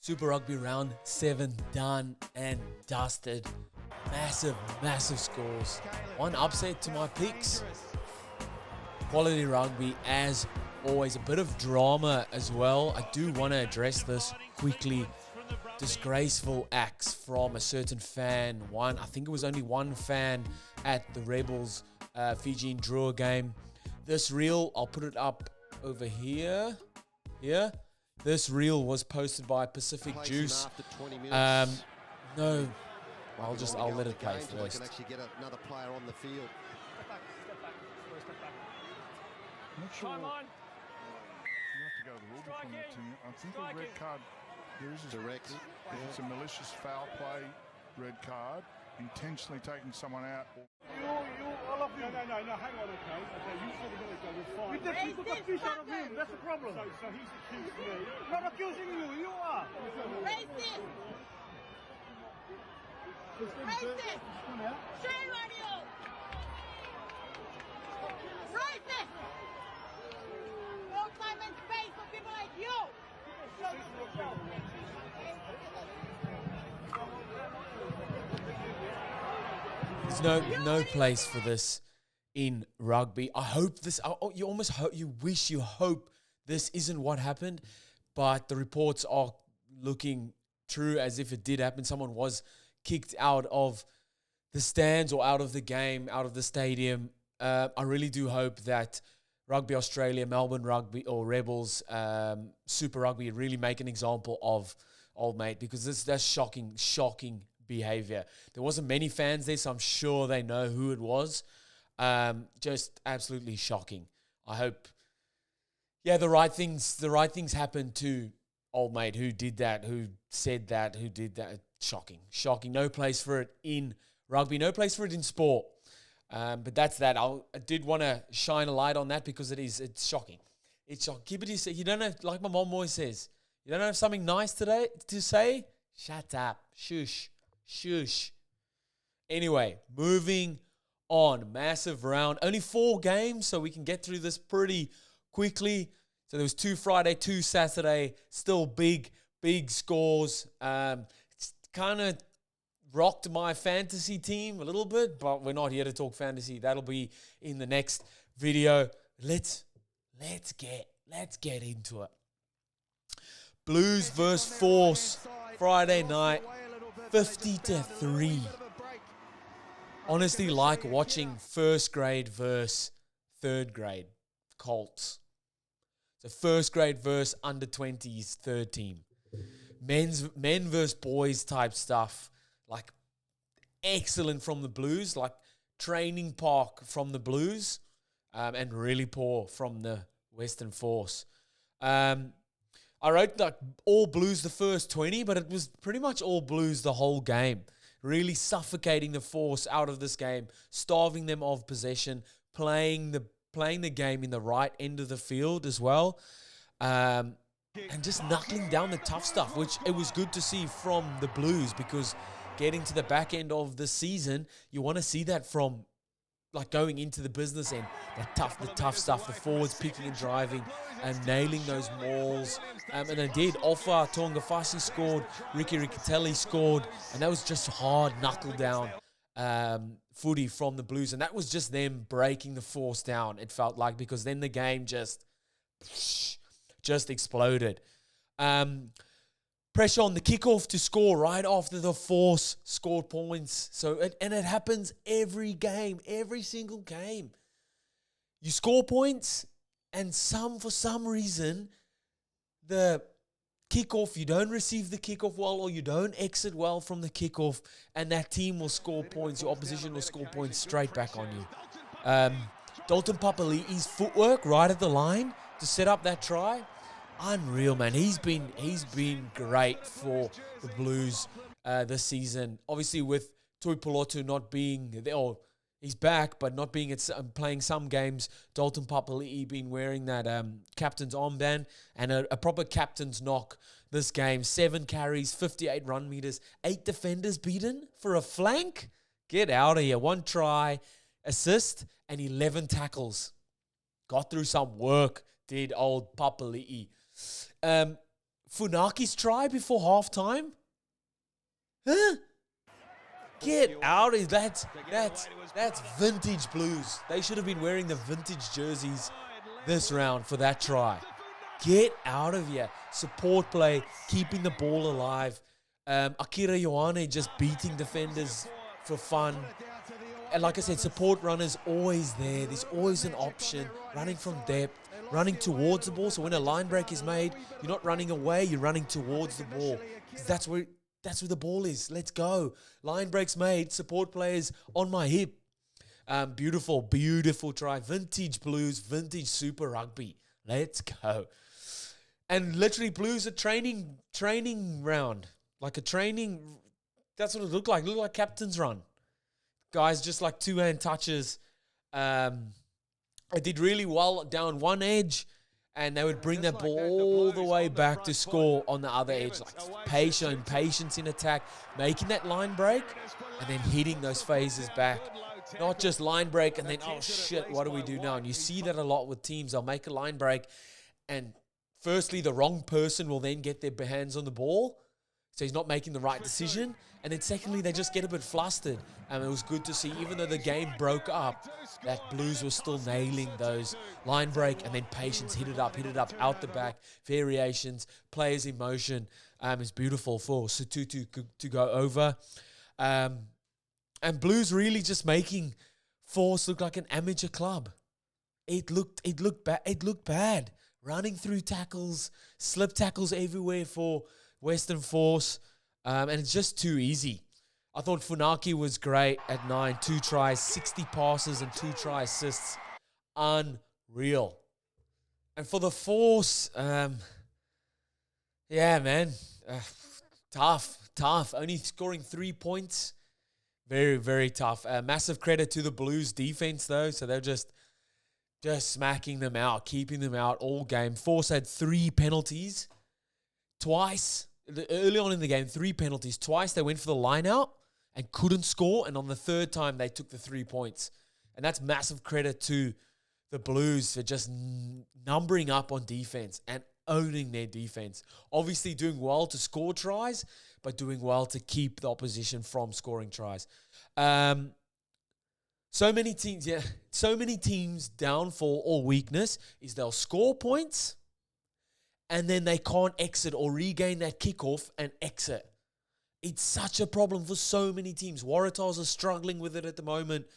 Super Rugby round 7 done and dusted. Massive, massive scores. One upset to my picks. Quality rugby as always. A bit of drama as well. I do want to address this quickly. Disgraceful acts from a certain fan. I think it was only one fan at the Rebels Fijian DRUA game. This reel, I'll put it up over here. Here. This reel was posted by Pacific Juice. No, I'll let it play first. Actually get another player on the field. I'm not sure. You have to go to the rule book on that, Tim. I think a red card. There is a direct. If it's a malicious foul play, red card, intentionally taking someone out. All of you. No, hang on, okay. You said we're going to go with fine. We took a fish out of him, that's the problem. So he's accused me. Not accusing you are. Racist! Racist! Shame on you! Racist! No time and space for people like you! There's no place for this in rugby. I hope this. You hope this isn't what happened, but the reports are looking true as if it did happen. Someone was kicked out of the stands or out of the game, out of the stadium. I really do hope that Rugby Australia, Melbourne Rugby or Rebels, Super Rugby really make an example of old mate, because that's shocking behavior. There wasn't many fans there, so I'm sure they know who it was. Just absolutely shocking. I hope, the right things happen to old mate who did that, who said that, who did that. Shocking. No place for it in rugby. No place for it in sport. But that's that. I did want to shine a light on that because it's shocking. It's shocking. Keep it to yourself. You don't have, like my mom always says, you don't have something nice today to say? Shut up. Shush. Anyway, moving on. Massive round. Only 4 games, so we can get through this pretty quickly. So there was 2 Friday, 2 Saturday. Still big scores. It's kind of rocked my fantasy team a little bit, but we're not here to talk fantasy. That'll be in the next video. Let's get into it. Blues versus Force, Friday night, 50-3. Honestly, like watching first grade versus third grade Colts. So first grade versus under 20s third team. Men versus boys type stuff. Like excellent from the Blues, like training park from the Blues, and really poor from the Western Force. I wrote like all Blues the first 20, but it was pretty much all Blues the whole game. Really suffocating the Force out of this game, starving them of possession, playing the game in the right end of the field as well. And just knuckling down the tough stuff, which it was good to see from the Blues, because getting to the back end of the season, you want to see that from like going into the business end, the tough stuff, the forwards picking and driving and nailing those mauls. And they did. Alpha Tongafasi scored, Ricky Riccatelli scored, and that was just hard knuckle down footy from the Blues. And that was just them breaking the Force down, it felt like, because then the game just exploded. Pressure on the kickoff to score right after the Force scored points. And it happens every game, every single game. You score points, and for some reason, the kickoff, you don't receive the kickoff well, or you don't exit well from the kickoff, and that team will score points. Your opposition will score points straight back on you. Dalton Papali'i's footwork right at the line to set up that try. Unreal, man. He's been great for the Blues this season. Obviously, with Tuipulotu not being there, or he's back, but not being playing some games. Dalton Papali'i been wearing that captain's armband and a proper captain's knock this game. 7 carries, 58 run meters, 8 defenders beaten for a flank. Get out of here. 1 try, assist, and 11 tackles. Got through some work, did old Papali'i. Funaki's try before halftime? Huh? Get out of that's vintage Blues. They should have been wearing the vintage jerseys this round for that try. Get out of here. Support play, keeping the ball alive. Akira Ioane just beating defenders for fun. And like I said, support runners always there. There's always an option. Running from depth, running towards the ball. So when a line break is made, you're not running away, you're running towards the ball. That's where the ball is. Let's go. Line breaks made. Support players on my hip. Beautiful, beautiful try. Vintage Blues, vintage Super Rugby. Let's go. And literally Blues a training round. Like a training, that's what it looked like. It looked like captain's run. Guys just like two-hand touches. I did really well down one edge. And they would bring that ball all the way back to score on the other edge. Like patience in attack, making that line break, and then hitting those phases back. Not just line break and then, oh shit, what do we do now? And you see that a lot with teams. They'll make a line break, and firstly, the wrong person will then get their hands on the ball. So he's not making the right decision. And then secondly, they just get a bit flustered. And it was good to see, even though the game broke up, that Blues were still nailing those line break and then patience, hit it up, out the back, variations, players in motion. It's beautiful for Sututu to go over. And Blues really just making Force look like an amateur club. It looked bad. Running through tackles, slip tackles everywhere for Western Force. And it's just too easy. I thought Funaki was great at 9, 2 tries, 60 passes and 2 try assists. Unreal. And for the Force, yeah, man, tough. Only scoring 3 points. Very, very tough. Massive credit to the Blues defense, though. So they're just smacking them out, keeping them out all game. Force had 3 penalties. Twice, early on in the game, 3 penalties. Twice they went for the line out and couldn't score. And on the third time, they took the 3 points. And that's massive credit to the Blues for just numbering up on defense and owning their defense. Obviously doing well to score tries, but doing well to keep the opposition from scoring tries. So many teams' downfall or weakness is they'll score points and then they can't exit or regain that kickoff and exit. It's such a problem for so many teams. Waratahs are struggling with it at the moment.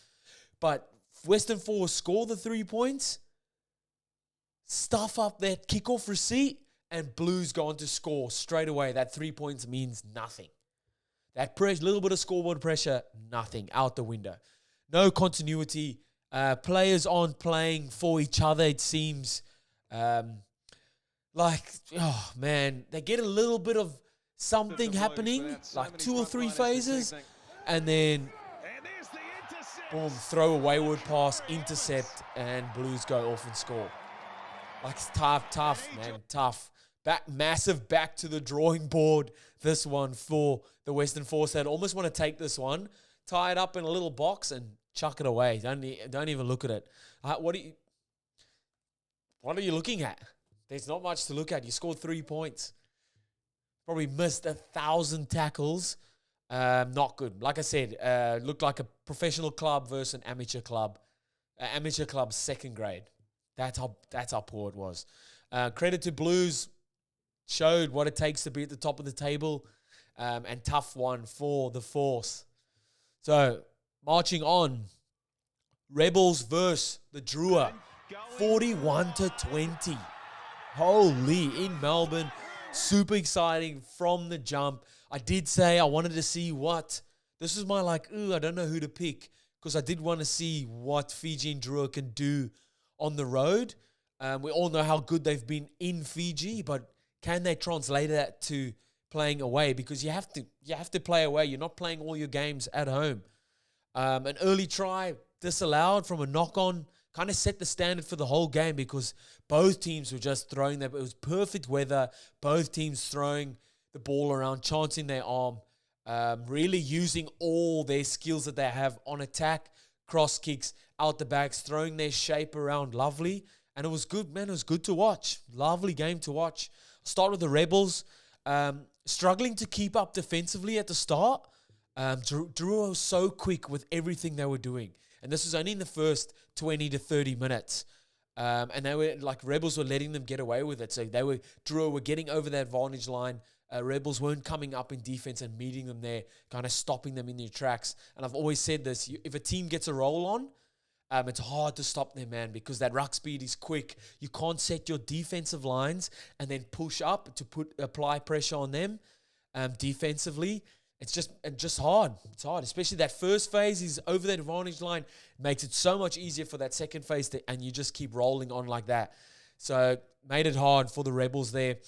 But Western Force score the 3 points, stuff up that kickoff receipt, and Blues go on to score straight away. That 3 points means nothing. That little bit of scoreboard pressure, nothing, out the window. No continuity. Players aren't playing for each other, it seems. They get a little bit of something happening, like 2 or 3 phases, and then boom, throw a wayward pass, intercept, and Blues go off and score. Like, it's tough, man, tough. Massive back to the drawing board, this one for the Western Force. They'd almost want to take this one, tie it up in a little box, and chuck it away. Don't even look at it. What are you looking at? There's not much to look at. You scored 3 points. Probably missed 1,000 tackles. Not good. Like I said, looked like a professional club versus an amateur club. Amateur club, second grade. That's how poor it was. Credit to Blues. Showed what it takes to be at the top of the table. And tough one for the Force. So, marching on. Rebels versus the DRUA. 41-20. Holy, in Melbourne. Super exciting from the jump. I did say I wanted to see what... This is my I don't know who to pick. Because I did want to see what Fiji and DRUA can do on the road. We all know how good they've been in Fiji, but can they translate that to playing away? Because you have to play away. You're not playing all your games at home. An early try disallowed from a knock-on kind of set the standard for the whole game because both teams were just throwing that. It was perfect weather. Both teams throwing the ball around, chancing their arm, really using all their skills that they have on attack, cross kicks, out the backs, throwing their shape around lovely. And it was good, man. It was good to watch. Lovely game to watch. Start with the Rebels. Struggling to keep up defensively at the start. DRUA was so quick with everything they were doing. And this was only in the first 20 to 30 minutes. And they were like, Rebels were letting them get away with it. So DRUA were getting over that advantage line. Rebels weren't coming up in defense and meeting them there, kind of stopping them in their tracks. And I've always said this, if a team gets a roll on, it's hard to stop them, man, because that ruck speed is quick. You can't set your defensive lines and then push up to apply pressure on them defensively. It's just hard. It's hard, especially that first phase is over that advantage line. Makes it so much easier for that second phase, and you just keep rolling on like that. So made it hard for the Rebels there.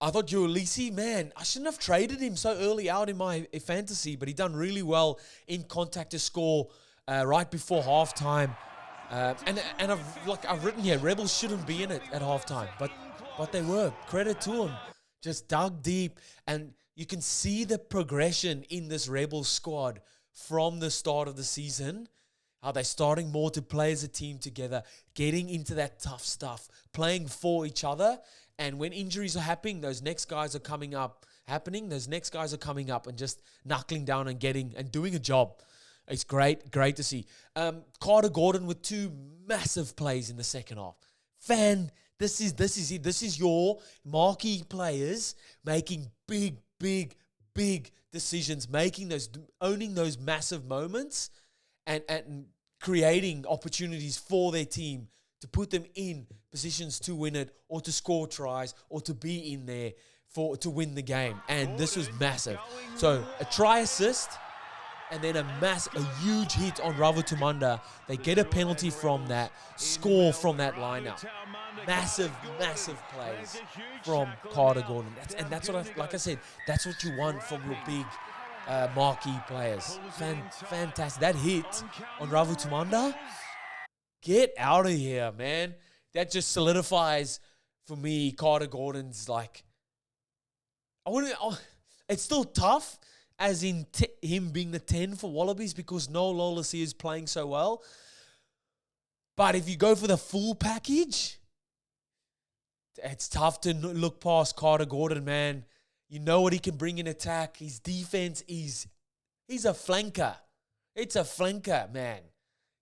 I thought Ulysses, man, I shouldn't have traded him so early out in my fantasy, but he done really well in contact to score right before halftime. And I've written here, Rebels shouldn't be in it at halftime, but they were. Credit to them. Just dug deep, and you can see the progression in this Rebels squad from the start of the season. How they're starting more to play as a team together, getting into that tough stuff, playing for each other. And when injuries are happening, those next guys are coming up, and just knuckling down and getting and doing a job. It's great to see. Carter Gordon with 2 massive plays in the second half. This is it. This is your marquee players making big decisions, owning those massive moments, and creating opportunities for their team to put them in positions to win it or to score tries or to be in there to win the game. And this was massive. So a try assist and then a huge hit on Ravatumanda. They get a penalty from that, score from that lineup. Massive plays from Carter Gordon. That's what like I said, that's what you want from your big marquee players. Fantastic. That hit on Ravatumanda, get out of here, man. That just solidifies for me Carter Gordon's it's still tough as in him being the 10 for Wallabies because Noel Lolasi is playing so well. But if you go for the full package, it's tough to look past Carter Gordon, man. You know what he can bring in attack. His defense he's a flanker. It's a flanker, man.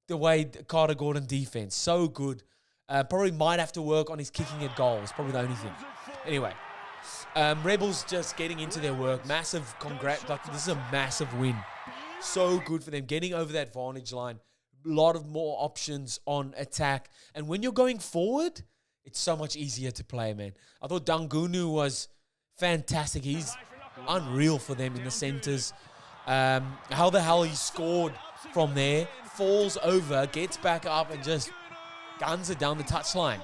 The way Carter Gordon defense, so good. Probably might have to work on his kicking at goals. Probably the only thing. Anyway, Rebels just getting into their work. Massive congrats. This is a massive win. So good for them. Getting over that advantage line. A lot of more options on attack. And when you're going forward, it's so much easier to play, man. I thought Dangunu was fantastic. He's unreal for them in the centres. How the hell he scored from there, falls over, gets back up and just guns it down the touchline.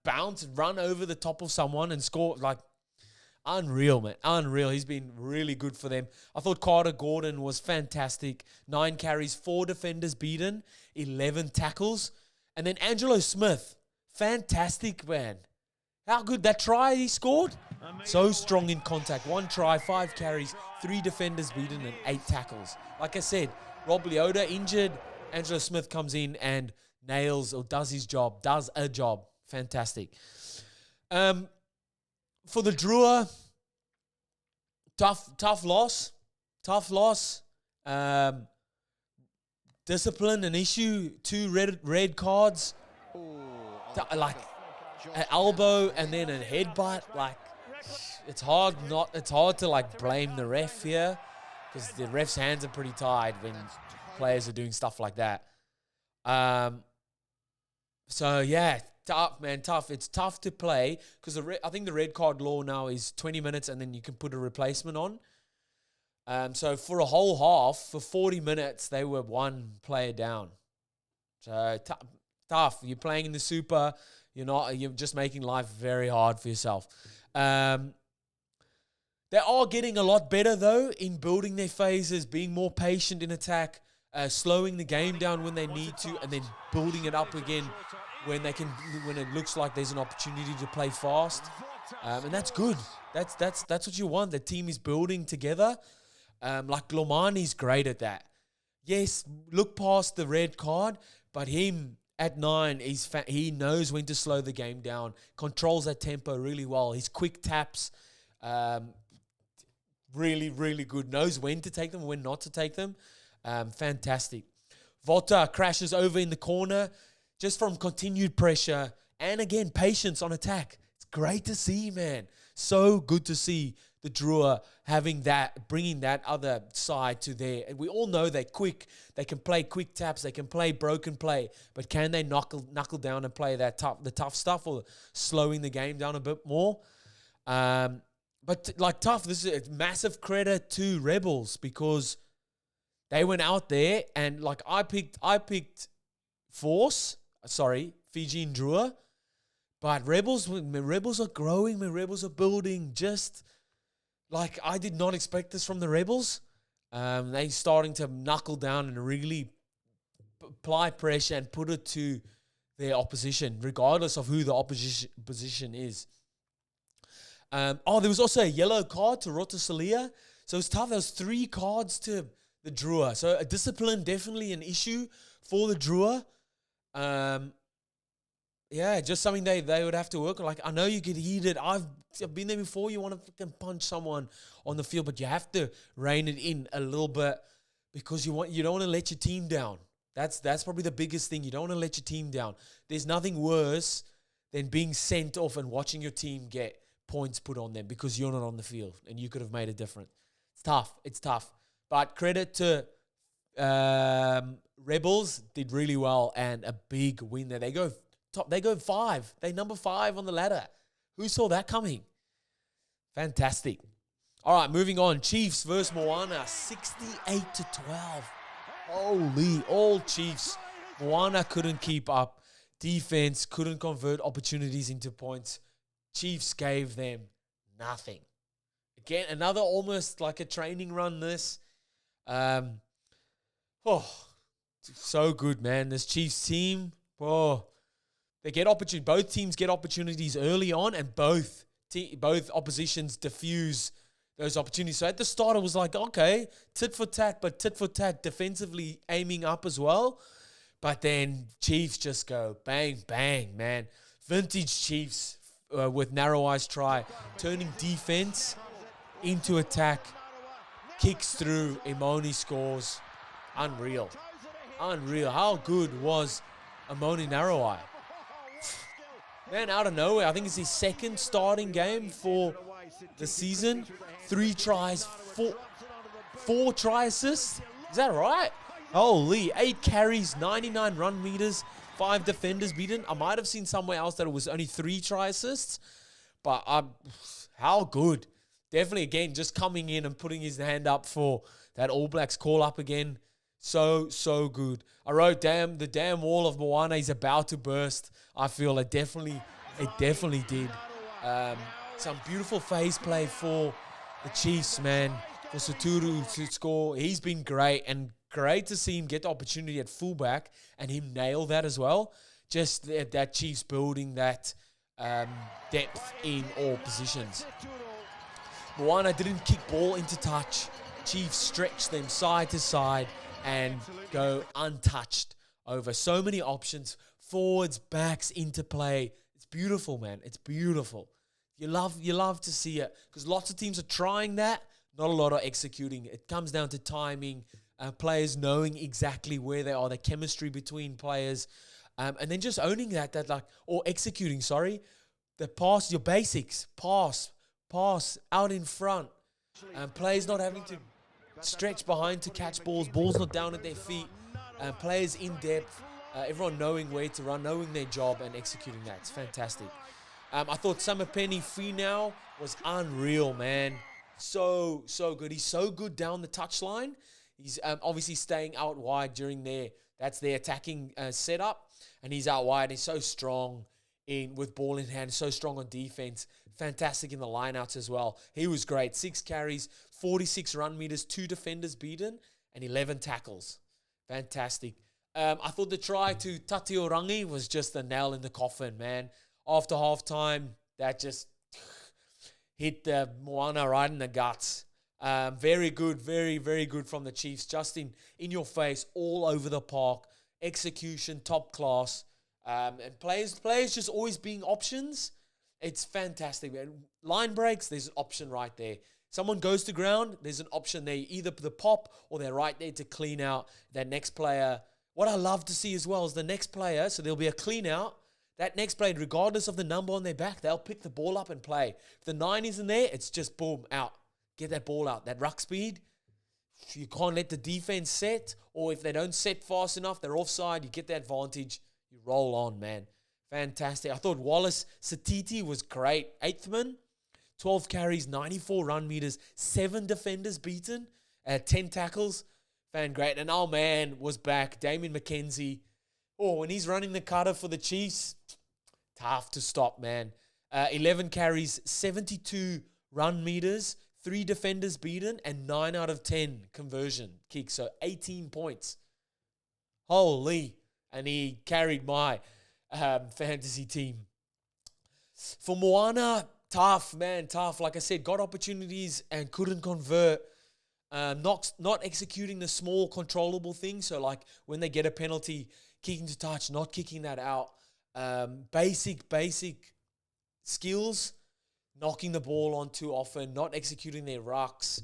Bounce, run over the top of someone and score. Unreal, man. Unreal. He's been really good for them. I thought Carter Gordon was fantastic. 9 carries, 4 defenders beaten, 11 tackles. And then Angelo Smith, fantastic, man. How good that try he scored? So strong in contact. 1 try, 5 carries, 3 defenders beaten, and 8 tackles. Like I said, Rob Leota injured. Angelo Smith comes in and nails or does a job. Fantastic. For the DRUA, tough loss. Discipline an issue. 2 red cards. An elbow and then a headbutt. It's hard to blame the ref here because the ref's hands are pretty tied when players are doing stuff like that. So yeah, tough, man, tough. It's tough to play because I think the red card law now is 20 minutes and then you can put a replacement on. So for a whole half, for 40 minutes, they were 1 player down. So tough. You're playing in the Super. You're just making life very hard for yourself. They are getting a lot better though in building their phases, being more patient in attack, slowing the game down when they need to, and then building it up again when it looks like there's an opportunity to play fast. And that's good. That's what you want. The team is building together. Glomani's great at that. Yes, look past the red card, but him at 9, he knows when to slow the game down, controls that tempo really well. His quick taps, really, really good. Knows when to take them, when not to take them. Fantastic. Volta crashes over in the corner just from continued pressure and, again, patience on attack. It's great to see, man. So good to see the DRUA having that, bringing that other side to there. And we all know they're quick. They can play quick taps. They can play broken play. But can they knuckle down and play the tough stuff, or slowing the game down a bit more? But like tough, this is a massive credit to Rebels, because they went out there and like I picked Fiji and DRUA. But Rebels are growing, Rebels are building. Just like I did not expect this from the Rebels. They starting to knuckle down and really apply pressure and put it to their opposition, regardless of who the opposition is. There was also a yellow card to Rotosalia. So it's tough. There was 3 cards to the DRUA. So a discipline, definitely an issue for the DRUA. Yeah, just something they would have to work on. Like, I know you get heated. I've been there before. You want to fucking punch someone on the field, but you have to rein it in a little bit, because you don't want to let your team down. That's probably the biggest thing. You don't want to let your team down. There's nothing worse than being sent off and watching your team get points put on them because you're not on the field and you could have made a difference. It's tough. But credit to Rebels, did really well, and a big win there. They go 5. They number 5 on the ladder. Who saw that coming? Fantastic. All right, moving on. Chiefs versus MOANA, 68-12. Holy, all Chiefs. MOANA couldn't keep up. Defense couldn't convert opportunities into points. Chiefs gave them nothing. Again, another almost like a training run this. So good, man. This Chiefs team, they get opportunity. Both teams get opportunities early on, and both oppositions diffuse those opportunities. So at the start, it was like, okay, tit for tat, but tit for tat defensively aiming up as well. But then Chiefs just go bang, bang, man. Vintage Chiefs with Narrow-Eyes try, turning defense into attack, kicks through, Imoni scores. Unreal. How good was Imoni Narrow-Eye? Man, out of nowhere, I think it's his second starting game for the season. 3 tries, 4 try assists. Is that right? Holy, 8 carries, 99 run meters, 5 defenders beaten. I might have seen somewhere else that it was only 3 try assists. But how good. Definitely, again, just coming in and putting his hand up for that All Blacks call up again. So good. I wrote, the damn wall of MOANA is about to burst. I feel it definitely did. Some beautiful phase play for the Chiefs, man. For Suturu to score. He's been great, and great to see him get the opportunity at fullback and him nail that as well. Just that Chiefs building that depth in all positions. MOANA didn't kick ball into touch. Chiefs stretched them side to side and go untouched over so many options, forwards, backs, into play. It's beautiful, man. It's beautiful. You love to see it, because lots of teams are trying that, not a lot are executing. It comes down to timing, players knowing exactly where they are, the chemistry between players, and then just owning or executing, the pass, your basics, pass out in front, players not having to stretch behind to catch balls not down at their feet, players in depth, everyone knowing where to run, knowing their job and executing that. It's fantastic. I thought Samapeni Finau was unreal, man. So good. He's so good down the touchline. He's obviously staying out wide during that's their attacking setup, and he's out wide. He's so strong with ball in hand, so strong on defense. Fantastic in the lineouts as well. He was great. 6 carries, 46 run meters, 2 defenders beaten, and 11 tackles. Fantastic. I thought the try to Tatiorangi was just a nail in the coffin, man. After halftime, that just hit the MOANA right in the guts. Very good, very, very good from the Chiefs. Just in your face, all over the park. Execution, top class. And players just always being options. It's fantastic, man. Line breaks, there's an option right there. Someone goes to ground, there's an option there. Either the pop or they're right there to clean out that next player. What I love to see as well is the next player, so there'll be a clean out. That next player, regardless of the number on their back, they'll pick the ball up and play. If the 9 isn't there, it's just boom, out. Get that ball out. That ruck speed, you can't let the defense set, or if they don't set fast enough, they're offside, you get the advantage, you roll on, man. Fantastic. I thought Wallace Satiti was great. 8th man, 12 carries, 94 run meters, 7 defenders beaten, 10 tackles. Great. And our man was back, Damien McKenzie. Oh, when he's running the cutter for the Chiefs, tough to stop, man. 11 carries, 72 run meters, 3 defenders beaten, and 9 out of 10 conversion kicks. So 18 points. Holy. And he carried my fantasy team. For MOANA, tough, man, tough. Like I said, got opportunities and couldn't convert. Not executing the small controllable things. So like when they get a penalty, kicking to touch, not kicking that out. Basic skills, knocking the ball on too often, not executing their rucks,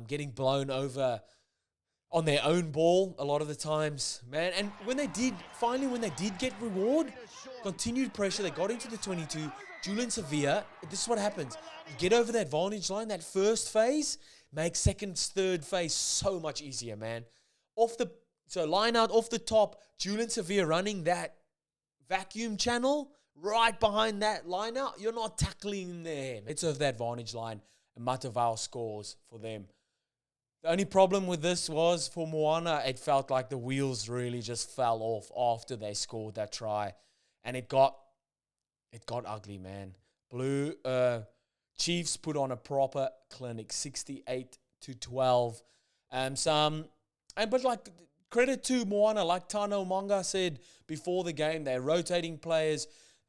getting blown over on their own ball a lot of the times, man. And when they did get reward, continued pressure, they got into the 22, Julian Sevilla, this is what happens. You get over that advantage line, that first phase, makes second, third phase so much easier, man. So line out off the top, Julian Sevilla running that vacuum channel right behind that line out. You're not tackling there. It's over the advantage line, and Matavao scores for them. The only problem with this was for MOANA, it felt like the wheels really just fell off after they scored that try. And it got ugly, man. Chiefs put on a proper clinic, 68-12. But like credit to MOANA, like Tano Manga said before the game, they're rotating players.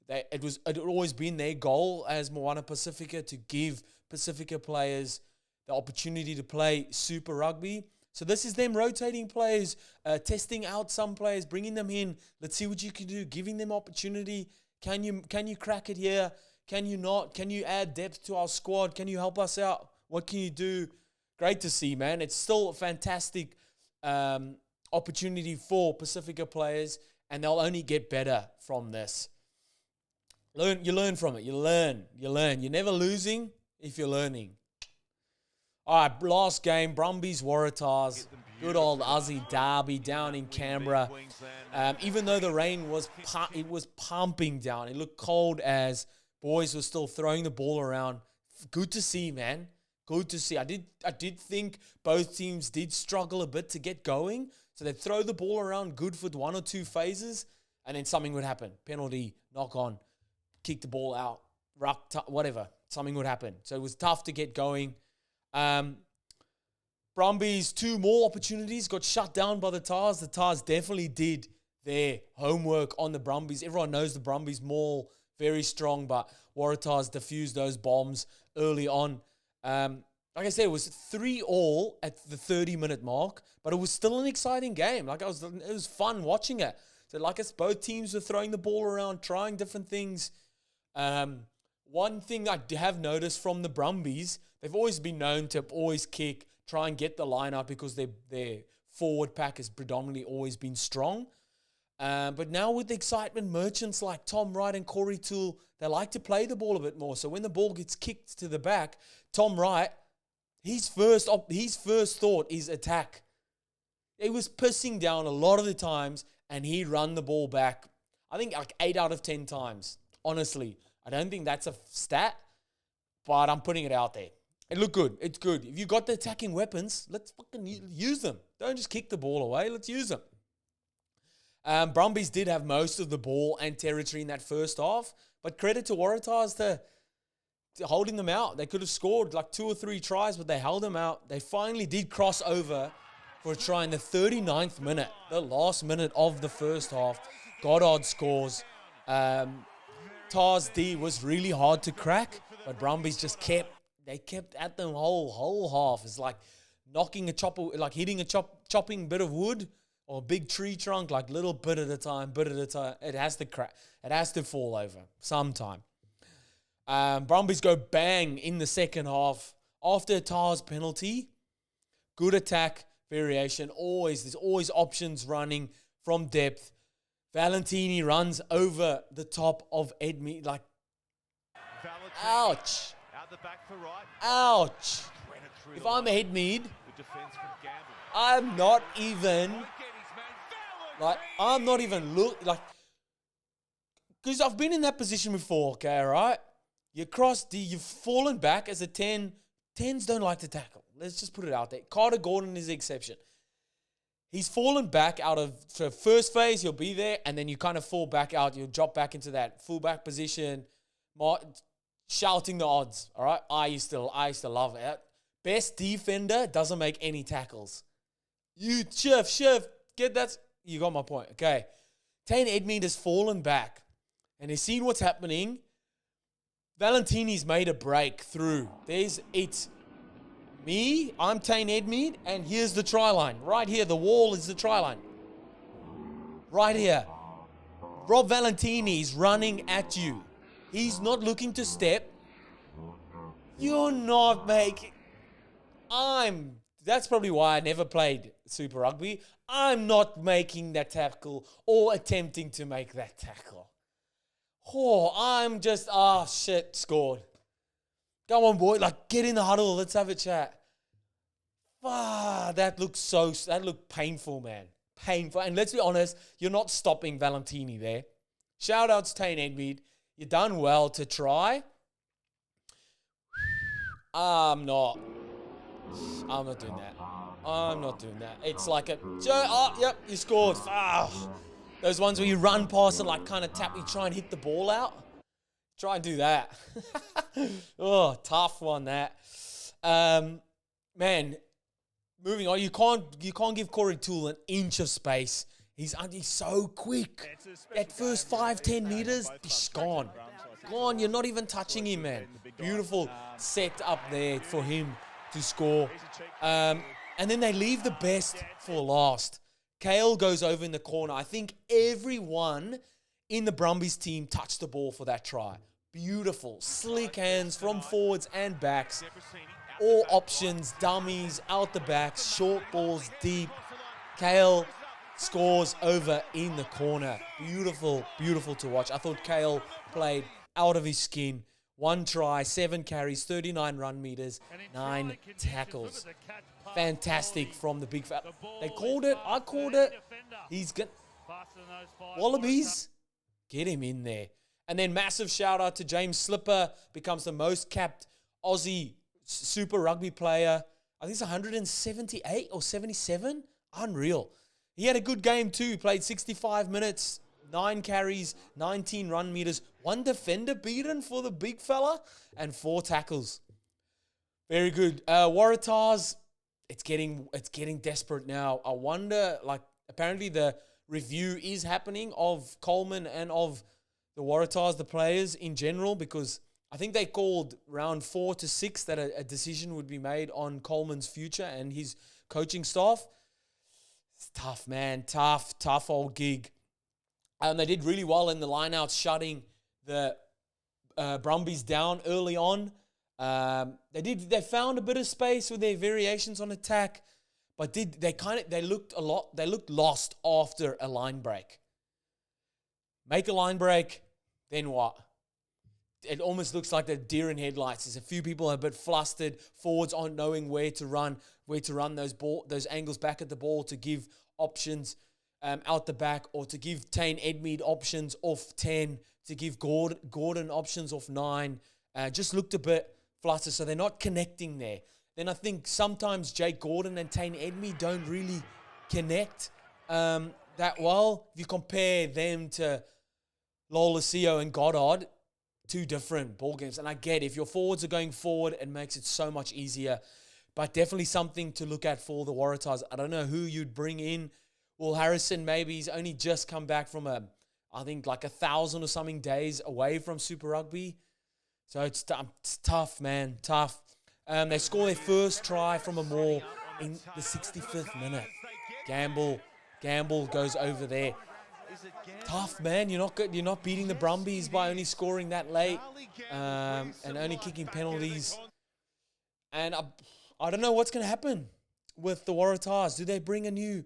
It had always been their goal as MOANA Pacifica to give Pacifica players the opportunity to play Super Rugby. So this is them rotating players, testing out some players, bringing them in. Let's see what you can do, giving them opportunity. Can you crack it here? Can you not? Can you add depth to our squad? Can you help us out? What can you do? Great to see, man. It's still a fantastic opportunity for Pacifica players, and they'll only get better from this. You learn from it. You learn. You're never losing if you're learning. All right, last game, Brumbies, Waratahs. Good old Aussie derby down in Canberra. Even though the rain was pumping down, it looked cold as boys were still throwing the ball around. Good to see, man. Good to see. I did think both teams did struggle a bit to get going. So they'd throw the ball around good for 1 or 2 phases, and then something would happen. Penalty, knock on, kick the ball out, whatever. Something would happen. So it was tough to get going. Brumbies, 2 more opportunities, got shut down by the Tars. The Tars definitely did their homework on the Brumbies. Everyone knows the Brumbies maul, very strong, but Waratahs diffused those bombs early on. Like I said, it was 3-3 at the 30-minute mark, but it was still an exciting game. It was fun watching it. So like both teams were throwing the ball around, trying different things. One thing I have noticed from the Brumbies, they've always been known to always kick, try and get the line out because their forward pack has predominantly always been strong. But now with the excitement, merchants like Tom Wright and Corey Toole, they like to play the ball a bit more. So when the ball gets kicked to the back, Tom Wright, his first thought is attack. He was pissing down a lot of the times, and he run the ball back, I think like 8 out of 10 times. Honestly, I don't think that's a stat, but I'm putting it out there. It looked good. It's good. If you got the attacking weapons, let's fucking use them. Don't just kick the ball away. Let's use them. Brumbies did have most of the ball and territory in that first half, but credit to Waratahs to holding them out. They could have scored like 2 or 3 tries, but they held them out. They finally did cross over for a try in the 39th minute, the last minute of the first half. Goddard scores. Tars D was really hard to crack, but Brumbies just kept at them whole half. It's like knocking a chopper, like hitting a chopping bit of wood or a big tree trunk, like little bit at a time, it has to crack. It has to fall over sometime. Brumbies go bang in the second half after a Tahs penalty. Good attack variation. There's always options running from depth. Valentini runs over the top of Edmead. Like, ouch. Out the back for right. Ouch. If I'm Edmead, I'm not even because I've been in that position before, okay, right? You cross D, you've fallen back as a 10. 10s don't like to tackle. Let's just put it out there. Carter Gordon is the exception. He's fallen back out of the first phase, he'll be there, and then you kind of fall back out, you'll drop back into that fullback position, shouting the odds, all right? I used to love it. Best defender doesn't make any tackles. You, Chef, get that? You got my point, okay. Tane Edmead has fallen back, and he's seen what's happening. Valentini's made a break through. It's me, I'm Tane Edmead, and here's the try line. Right here, the wall is the try line. Right here. Rob Valentini's running at you. He's not looking to step. You're not making... That's probably why I never played Super Rugby. I'm not making that tackle or attempting to make that tackle. Shit, scored. Come on, boy. Like, get in the huddle. Let's have a chat. That looked painful, man. Painful. And let's be honest, you're not stopping Valentini there. Shout out to Tane Edmead. You done well to try. I'm not doing that. I'm not doing that. It's like you scored. Those ones where you run past and like kind of tap, you try and hit the ball out. Try and do that. Tough one that. Man, moving on. You can't give Corey Toole an inch of space. He's so quick. That first 5-10 meters, he's gone. Gone. You're not even touching him, man. Beautiful set up there for him to score. And then they leave the best for last. Kale goes over in the corner. I think everyone in the Brumbies team touched the ball for that try. Beautiful. Slick hands from forwards and backs. All options, dummies, out the backs, short balls, deep. Kale scores over in the corner. Beautiful, beautiful to watch. I thought Kale played out of his skin. 1 try, 7 carries, 39 run meters, 9 tackles. Fantastic from the big fella. They called it. I called it. He's good. Wallabies, get him in there. And then massive shout out to James Slipper. Becomes the most capped Aussie Super Rugby player. I think it's 178 or 77. Unreal. He had a good game too. Played 65 minutes. 9 carries, 19 run meters, 1 defender beaten for the big fella, and 4 tackles. Very good. Waratahs, it's getting desperate now. I wonder, apparently the review is happening of Coleman and of the Waratahs, the players in general, because I think they called round 4 to 6 that a decision would be made on Coleman's future and his coaching staff. It's tough, man. Tough old gig. They did really well in the lineouts, shutting the Brumbies down early on. They found a bit of space with their variations on attack, but they looked lost after a line break. Make a line break, then what? It almost looks like the deer in headlights. There's a few people are a bit flustered. Forwards aren't knowing where to run those angles back at the ball to give options out the back, or to give Tane Edmead options off 10, to give Gordon options off 9. Just looked a bit flustered, so they're not connecting there. Then I think sometimes Jake Gordon and Tane Edmead don't really connect that well. If you compare them to Lolesio and Goddard, 2 different ball games. And I get if your forwards are going forward, it makes it so much easier. But definitely something to look at for the Waratahs. I don't know who you'd bring in. Will Harrison, maybe he's only just come back from 1,000 or something days away from Super Rugby. So it's tough, man, tough. They score their first try from a maul in the 65th minute. Gamble Gamble goes over there. Tough, man. You're not good. You're not beating the Brumbies by only scoring that late and only kicking penalties. And I don't know what's going to happen with the Waratahs. Do they bring a new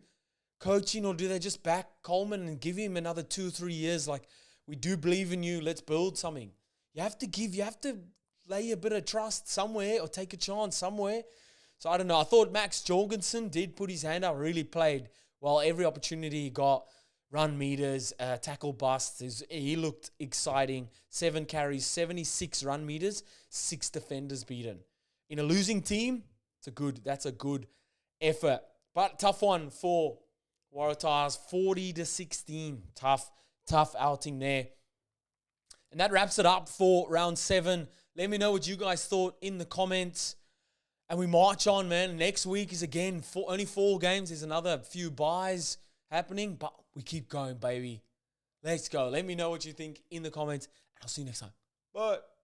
coach in, or do they just back Coleman and give him another 2 or 3 years? Like, we do believe in you. Let's build something. You have to lay a bit of trust somewhere or take a chance somewhere. So I don't know. I thought Max Jorgensen did put his hand up, really played well. Every opportunity he got, run meters, tackle busts. He looked exciting. 7 carries, 76 run meters, 6 defenders beaten. In a losing team, that's a good effort. But tough one for Waratahs, 40-16. Tough outing there. And that wraps it up for round 7. Let me know what you guys thought in the comments. And we march on, man. Next week is again only 4 games. There's another few buys happening, but we keep going, baby. Let's go. Let me know what you think in the comments. I'll see you next time. Bye.